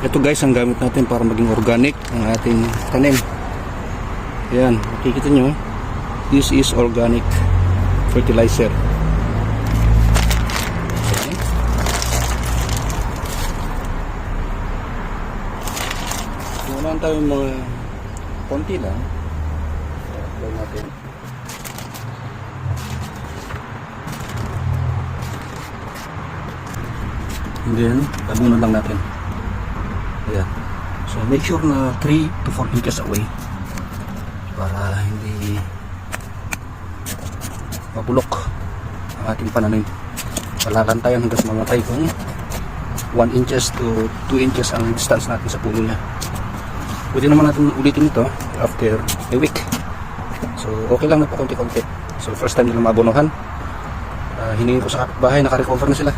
Ito guys ang gamit natin para maging organic ang ating tanim. Ayan, makikita nyo, this is organic fertilizer. Wala tayong mga konti lang. Apply natin. And then, tabunan lang natin. Ayan. So, make sure na 3 to 4 inches away para hindi mabulok ang ating pananim. Palalantayan hanggang mamatay kung 1 inches to 2 inches ang distance natin sa puno niya. Pwede naman natin ulitin ito after a week. So, okay lang na pa konti-konti. So, first time nila mabunuhan. Hiningin ko sa kapitbahay, naka-recover na sila.